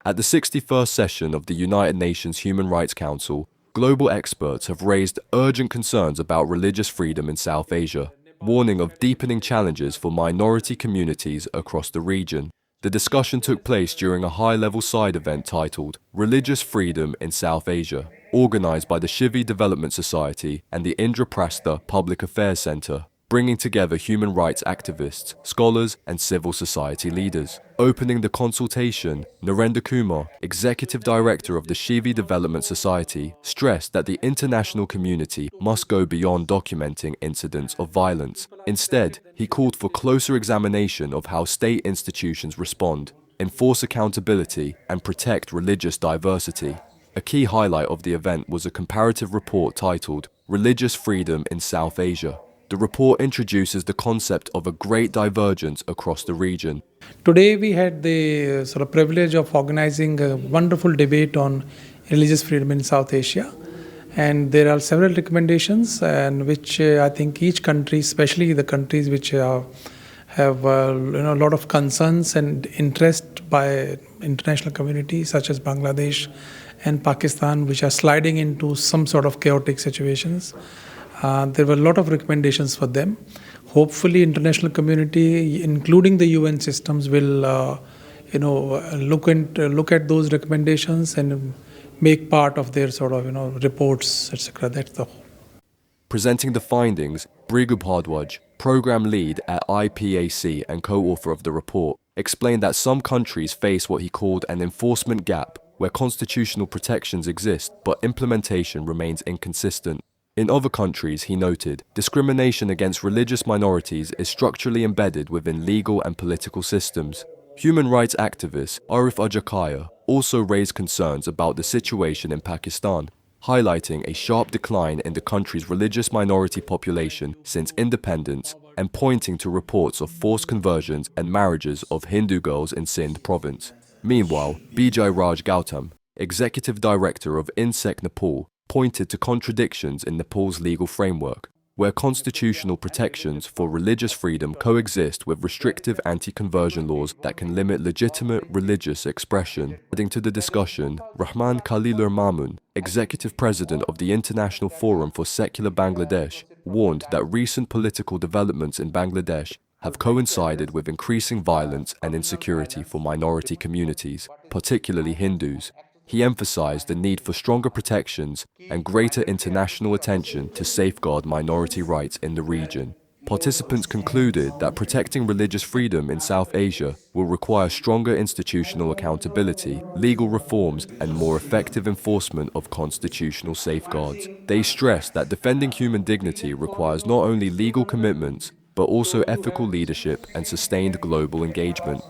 At the 61st session of the United Nations Human Rights Council, global experts have raised urgent concerns about religious freedom in South Asia, warning of deepening challenges for minority communities across the region. The discussion took place during a high-level side event titled Religious Freedom in South Asia, organized by the Shivi Development Society and the Indraprastha Public Affairs Centre, bringing together human rights activists, scholars, and civil society leaders. Opening the consultation, Narender Kumar, Executive Director of the Shivi Development Society, stressed that the international community must go beyond documenting incidents of violence. Instead, he called for closer examination of how state institutions respond, enforce accountability, and protect religious diversity. A key highlight of the event was a comparative report titled Religious Freedom in South Asia. The report introduces the concept of a great divergence across the region. Today we had the sort of privilege of organizing a wonderful debate on religious freedom in South Asia. And there are several recommendations and which I think each country, especially the countries which have a lot of concerns and interest by international communities such as Bangladesh and Pakistan, which are sliding into some sort of chaotic situations. There were a lot of recommendations for them. Hopefully, international community, including the UN systems, will look at those recommendations and make part of their sort of reports, etc. That's the whole. Presenting the findings, Brigu Bhardwaj, program lead at IPAC and co-author of the report, explained that some countries face what he called an enforcement gap, where constitutional protections exist but implementation remains inconsistent. In other countries, he noted, discrimination against religious minorities is structurally embedded within legal and political systems. Human rights activist Arif Ajakaya also raised concerns about the situation in Pakistan, highlighting a sharp decline in the country's religious minority population since independence and pointing to reports of forced conversions and marriages of Hindu girls in Sindh province. Meanwhile, Bijay Raj Gautam, executive director of INSEC Nepal, pointed to contradictions in Nepal's legal framework, where constitutional protections for religious freedom coexist with restrictive anti-conversion laws that can limit legitimate religious expression. Adding to the discussion, Rahman Khalilur Mamun, executive president of the International Forum for Secular Bangladesh, warned that recent political developments in Bangladesh have coincided with increasing violence and insecurity for minority communities, particularly Hindus. He emphasized the need for stronger protections and greater international attention to safeguard minority rights in the region. Participants concluded that protecting religious freedom in South Asia will require stronger institutional accountability, legal reforms, and more effective enforcement of constitutional safeguards. They stressed that defending human dignity requires not only legal commitments, but also ethical leadership and sustained global engagement.